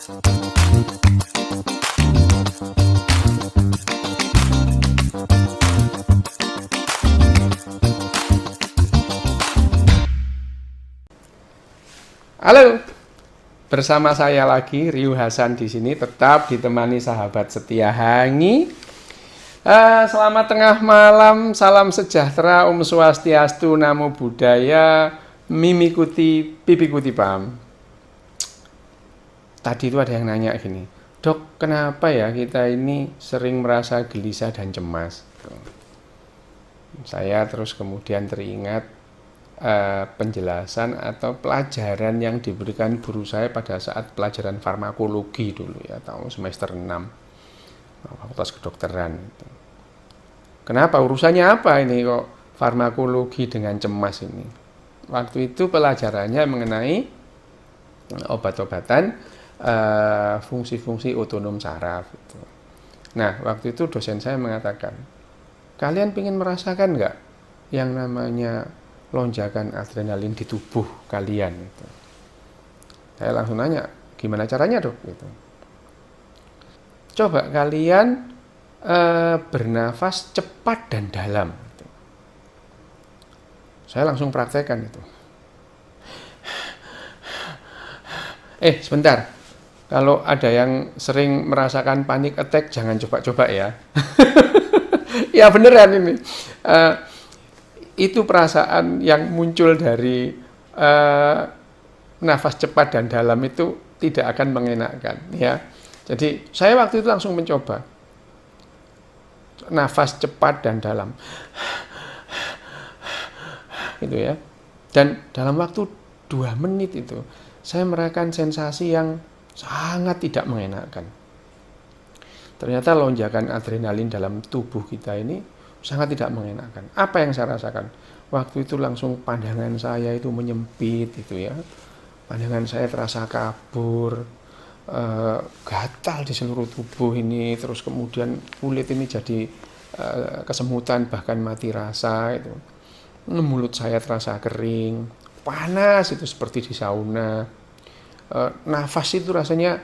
Halo, bersama saya lagi Ryu Hasan di sini, tetap ditemani sahabat setia Hangi. Selamat tengah malam, salam sejahtera, Om Swastiastu, Namo Buddhaya, Mimikuti, Pipikuti Pam. Tadi itu ada yang nanya gini, Dok, kenapa ya kita ini sering merasa gelisah dan cemas? Saya terus kemudian teringat penjelasan atau pelajaran yang diberikan guru saya pada saat pelajaran farmakologi dulu ya, tahun semester 6 fakultas kedokteran. Kenapa, urusannya apa ini kok farmakologi dengan cemas ini? Waktu itu pelajarannya mengenai obat-obatan fungsi-fungsi otonom saraf gitu. Nah, waktu itu dosen saya mengatakan, kalian ingin merasakan nggak yang namanya lonjakan adrenalin di tubuh kalian gitu. Saya langsung nanya, gimana caranya, Dok? Gitu. Coba kalian bernafas cepat dan dalam gitu. Saya langsung praktekkan itu. Sebentar, kalau ada yang sering merasakan panic attack jangan coba-coba ya. Ya beneran ini. Itu perasaan yang muncul dari nafas cepat dan dalam itu tidak akan mengenakkan ya. Jadi saya waktu itu langsung mencoba nafas cepat dan dalam gitu ya. Dan dalam waktu 2 menit itu saya merasakan sensasi yang sangat tidak mengenakkan. Ternyata lonjakan adrenalin dalam tubuh kita ini sangat tidak mengenakan. Apa yang saya rasakan? Waktu itu langsung pandangan saya itu menyempit itu ya. Pandangan saya terasa kabur, gatal di seluruh tubuh ini, terus kemudian kulit ini jadi kesemutan bahkan mati rasa itu. Mulut saya terasa kering, panas itu seperti di sauna. Nafas itu rasanya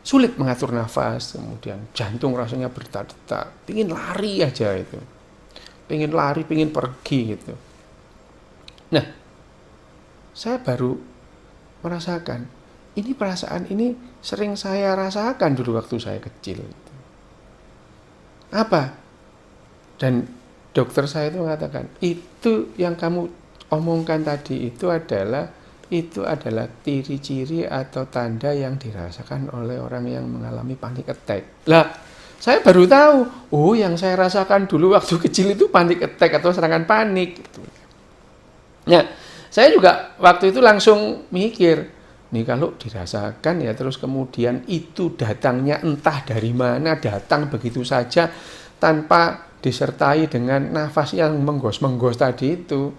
sulit mengatur nafas, kemudian jantung rasanya berdetak-detak, pingin lari aja itu, pingin lari, pingin pergi gitu. Nah, saya baru merasakan, ini perasaan ini sering saya rasakan dulu waktu saya kecil. Apa? Dan dokter saya itu mengatakan, itu yang kamu omongkan tadi itu adalah ciri-ciri atau tanda yang dirasakan oleh orang yang mengalami panic attack. Lah, saya baru tahu, yang saya rasakan dulu waktu kecil itu panic attack atau serangan panik. Nah, saya juga waktu itu langsung mikir, nih kalau dirasakan ya terus kemudian itu datangnya entah dari mana, datang begitu saja tanpa disertai dengan nafas yang menggos-menggos tadi itu,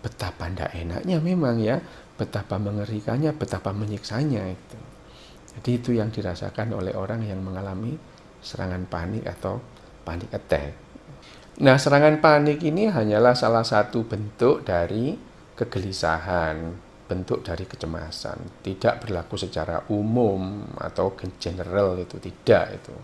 betapa ndak enaknya memang ya. Betapa mengerikannya, betapa menyiksanya itu. Jadi itu yang dirasakan oleh orang yang mengalami serangan panik atau panic attack. Nah, serangan panik ini hanyalah salah satu bentuk dari kegelisahan, bentuk dari kecemasan. Tidak berlaku secara umum atau general itu tidak itu.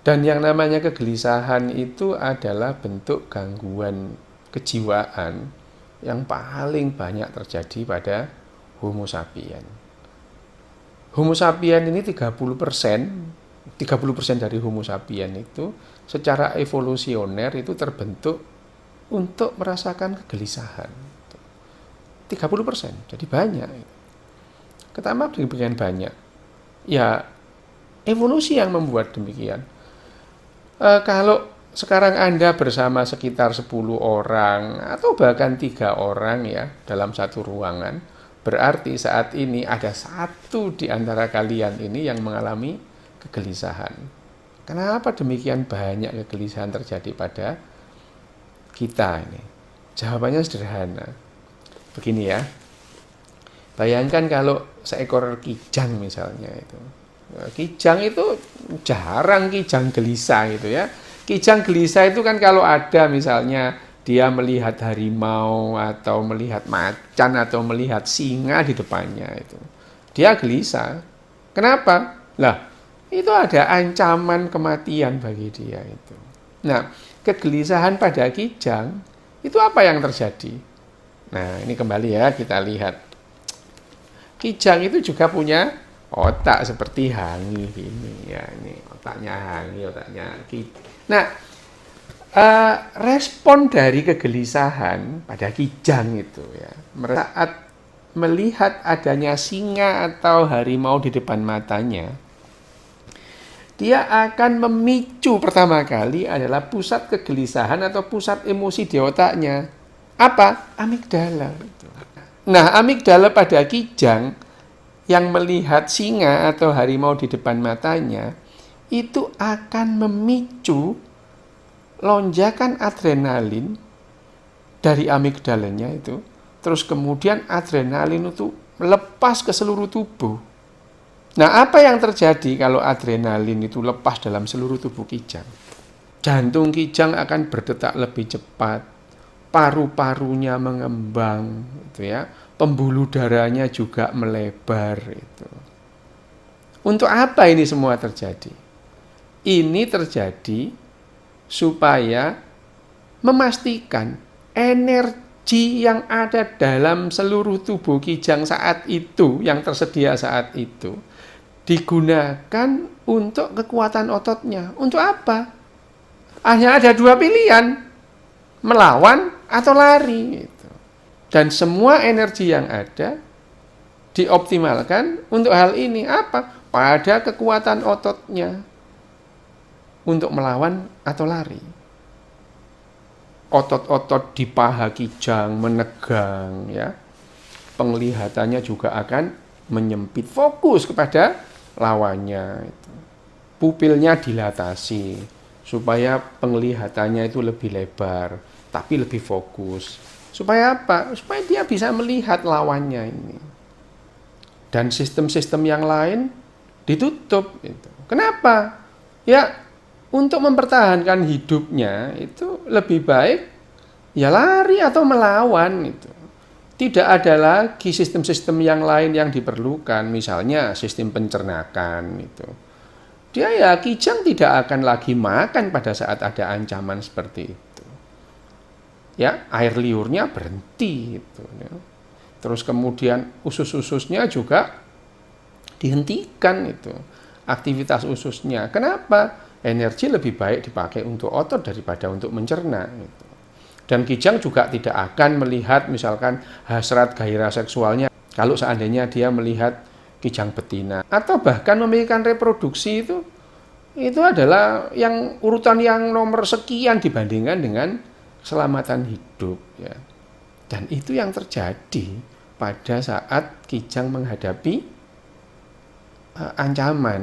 Dan yang namanya kegelisahan itu adalah bentuk gangguan kejiwaan yang paling banyak terjadi pada Homo sapien. Homo sapien ini 30% dari Homo sapien itu secara evolusioner itu terbentuk untuk merasakan kegelisahan. 30%, jadi banyak. Kenapa demikian banyak? Ya, evolusi yang membuat demikian. Kalau sekarang Anda bersama sekitar 10 orang atau bahkan 3 orang ya dalam satu ruangan, berarti saat ini ada satu di antara kalian ini yang mengalami kegelisahan. Kenapa demikian banyak kegelisahan terjadi pada kita ini? Jawabannya sederhana. Begini ya. Bayangkan kalau seekor kijang misalnya itu. Kijang itu jarang kijang gelisah gitu ya. Kijang gelisah itu kan kalau ada misalnya dia melihat harimau atau melihat macan atau melihat singa di depannya itu. Dia gelisah. Kenapa? Lah, itu ada ancaman kematian bagi dia itu. Nah, kegelisahan pada Kijang, itu apa yang terjadi? Nah, ini kembali ya, kita lihat. Kijang itu juga punya otak seperti Hangi ini ya, ini otaknya Hangi, otaknya Kijang. Nah, respon dari kegelisahan pada Kijang itu ya, saat melihat adanya singa atau harimau di depan matanya, dia akan memicu pertama kali adalah pusat kegelisahan atau pusat emosi di otaknya. Apa? Amigdala. Nah, amigdala pada Kijang yang melihat singa atau harimau di depan matanya itu akan memicu lonjakan adrenalin dari amigdalanya itu. Terus kemudian adrenalin itu lepas ke seluruh tubuh. Nah, apa yang terjadi kalau adrenalin itu lepas dalam seluruh tubuh Kijang? Jantung Kijang akan berdetak lebih cepat, paru-parunya mengembang, gitu ya. Pembuluh darahnya juga melebar itu. Untuk apa ini semua terjadi? Ini terjadi supaya memastikan energi yang ada dalam seluruh tubuh Kijang saat itu, yang tersedia saat itu, digunakan untuk kekuatan ototnya. Untuk apa? Hanya ada dua pilihan, melawan atau lari. Dan semua energi yang ada dioptimalkan untuk hal ini. Apa? Pada kekuatan ototnya untuk melawan atau lari. Otot-otot di paha Kijang menegang, ya. Penglihatannya juga akan menyempit, fokus kepada lawannya. Pupilnya dilatasi supaya penglihatannya itu lebih lebar, tapi lebih fokus. Supaya apa? Supaya dia bisa melihat lawannya ini. Dan sistem-sistem yang lain ditutup. Kenapa? Ya, untuk mempertahankan hidupnya itu lebih baik ya lari atau melawan itu. Tidak ada lagi sistem-sistem yang lain yang diperlukan, misalnya sistem pencernakan itu. Dia ya Kijang tidak akan lagi makan pada saat ada ancaman seperti itu. Ya, air liurnya berhenti itu. Ya. Terus kemudian usus-ususnya juga dihentikan itu. Aktivitas ususnya. Kenapa? Energi lebih baik dipakai untuk otot daripada untuk mencerna gitu. Dan Kijang juga tidak akan melihat misalkan hasrat gairah seksualnya kalau seandainya dia melihat Kijang betina atau bahkan memikirkan reproduksi itu adalah yang urutan yang nomor sekian dibandingkan dengan keselamatan hidup ya. Dan itu yang terjadi pada saat Kijang menghadapi ancaman,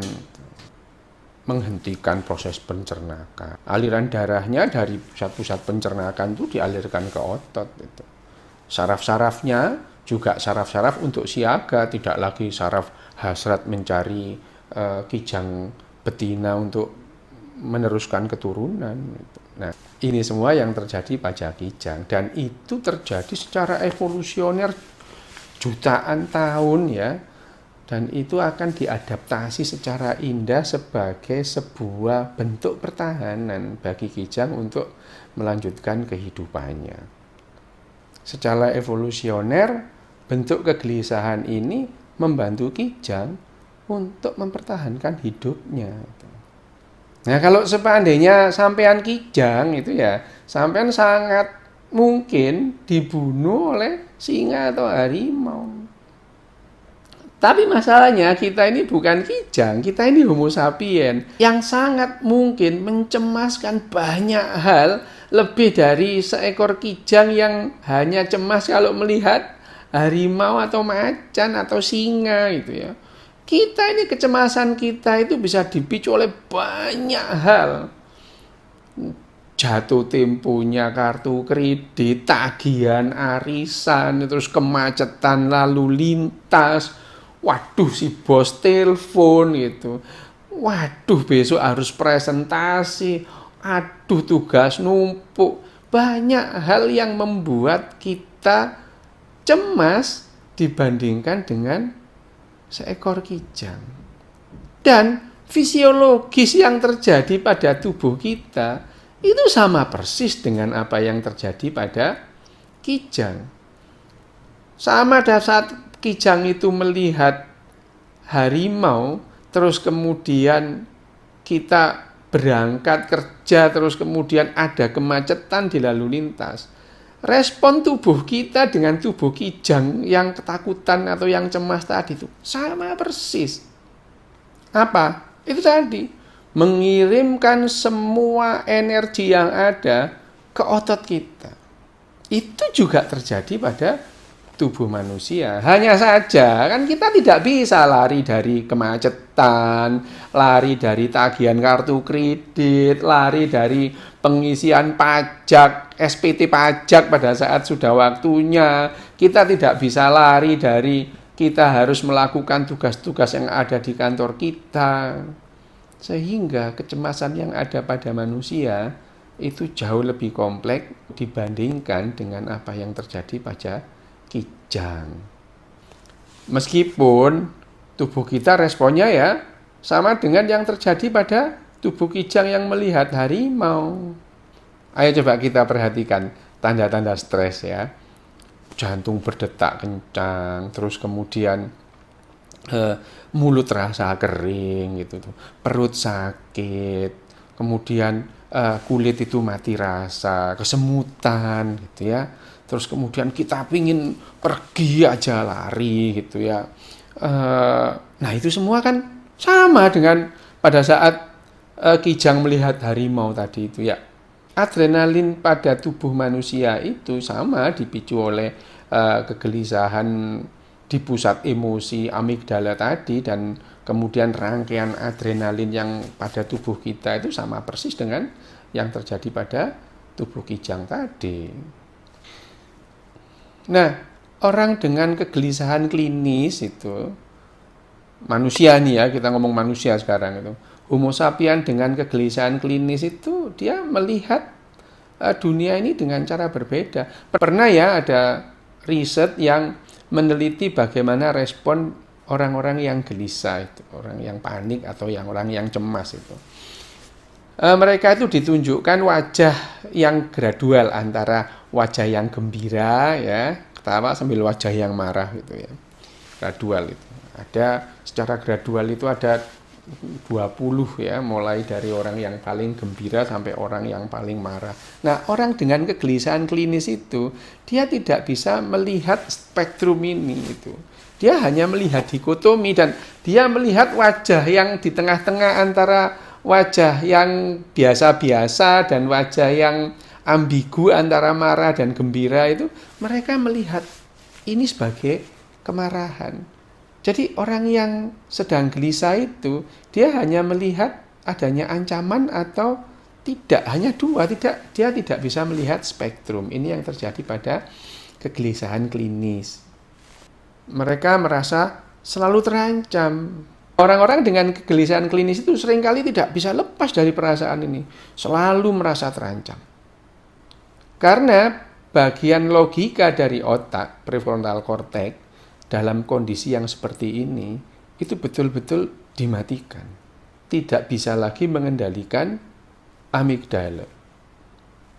menghentikan proses pencernaan. Aliran darahnya dari pusat-pusat pencernaan itu dialirkan ke otot. Itu. Saraf-sarafnya juga saraf-saraf untuk siaga, tidak lagi saraf hasrat mencari Kijang betina untuk meneruskan keturunan. Nah, ini semua yang terjadi pada Kijang dan itu terjadi secara evolusioner jutaan tahun ya. Dan itu akan diadaptasi secara indah sebagai sebuah bentuk pertahanan bagi Kijang untuk melanjutkan kehidupannya. Secara evolusioner, bentuk kegelisahan ini membantu Kijang untuk mempertahankan hidupnya. Nah, kalau seandainya sampean Kijang itu ya, sampean sangat mungkin dibunuh oleh singa atau harimau. Tapi masalahnya kita ini bukan Kijang, kita ini Homo sapien yang sangat mungkin mencemaskan banyak hal lebih dari seekor Kijang yang hanya cemas kalau melihat harimau atau macan atau singa gitu ya. Kita ini kecemasan kita itu bisa dipicu oleh banyak hal. Jatuh temponya kartu kredit, tagihan arisan, terus kemacetan lalu lintas. Waduh si bos telepon gitu. Waduh besok harus presentasi. Aduh tugas numpuk. Banyak hal yang membuat kita cemas dibandingkan dengan seekor kijang. Dan fisiologis yang terjadi pada tubuh kita itu sama persis dengan apa yang terjadi pada kijang. Sama pada saat kijang itu melihat harimau, terus kemudian kita berangkat kerja, terus kemudian ada kemacetan di lalu lintas. Respon tubuh kita dengan tubuh kijang yang ketakutan atau yang cemas tadi itu sama persis. Apa? Itu tadi, mengirimkan semua energi yang ada ke otot kita. Itu juga terjadi pada tubuh manusia. Hanya saja kan kita tidak bisa lari dari kemacetan, lari dari tagihan kartu kredit, lari dari pengisian pajak, SPT pajak pada saat sudah waktunya. Kita tidak bisa lari dari kita harus melakukan tugas-tugas yang ada di kantor kita. Sehingga kecemasan yang ada pada manusia itu jauh lebih kompleks dibandingkan dengan apa yang terjadi pada kijang. Meskipun tubuh kita responnya ya sama dengan yang terjadi pada tubuh kijang yang melihat harimau. Ayo coba kita perhatikan tanda-tanda stres ya. Jantung berdetak kencang, terus kemudian mulut terasa kering gitu tuh, perut sakit, kemudian kulit itu mati rasa, kesemutan gitu ya. Terus kemudian kita pingin pergi aja lari gitu ya. Nah itu semua kan sama dengan pada saat kijang melihat harimau tadi itu ya. Adrenalin pada tubuh manusia itu sama dipicu oleh kegelisahan di pusat emosi amigdala tadi, dan kemudian rangkaian adrenalin yang pada tubuh kita itu sama persis dengan yang terjadi pada tubuh kijang tadi. Nah, orang dengan kegelisahan klinis itu, manusia nih ya, kita ngomong manusia sekarang itu, Homo sapien dengan kegelisahan klinis itu dia melihat dunia ini dengan cara berbeda. Pernah ya ada riset yang meneliti bagaimana respon orang-orang yang gelisah itu, orang yang panik atau orang yang cemas itu. Mereka itu ditunjukkan wajah yang gradual antara wajah yang gembira ya, ketawa sambil wajah yang marah gitu ya. Gradual itu. Ada secara gradual itu ada 20 ya, mulai dari orang yang paling gembira sampai orang yang paling marah. Nah, orang dengan kegelisahan klinis itu dia tidak bisa melihat spektrum ini itu. Dia hanya melihat dikotomi dan dia melihat wajah yang di tengah-tengah antara wajah yang biasa-biasa dan wajah yang ambigu antara marah dan gembira itu, mereka melihat ini sebagai kemarahan. Jadi orang yang sedang gelisah itu dia hanya melihat adanya ancaman atau tidak, hanya dua, dia tidak bisa melihat spektrum. Ini yang terjadi pada kegelisahan klinis. Mereka merasa selalu terancam. Orang-orang dengan kegelisahan klinis itu seringkali tidak bisa lepas dari perasaan ini, selalu merasa terancam. Karena bagian logika dari otak, prefrontal cortex, dalam kondisi yang seperti ini, itu betul-betul dimatikan. Tidak bisa lagi mengendalikan amigdala.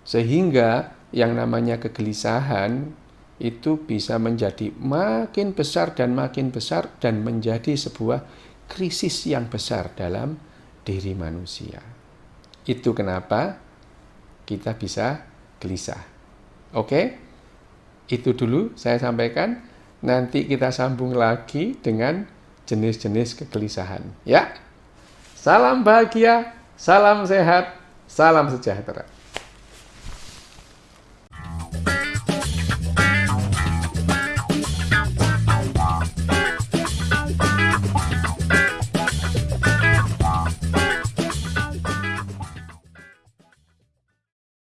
Sehingga yang namanya kegelisahan itu bisa menjadi makin besar dan menjadi sebuah krisis yang besar dalam diri manusia. Itu kenapa kita bisa gelisah. Oke? Itu dulu saya sampaikan. Nanti kita sambung lagi dengan jenis-jenis kegelisahan. Ya, salam bahagia, salam sehat, salam sejahtera.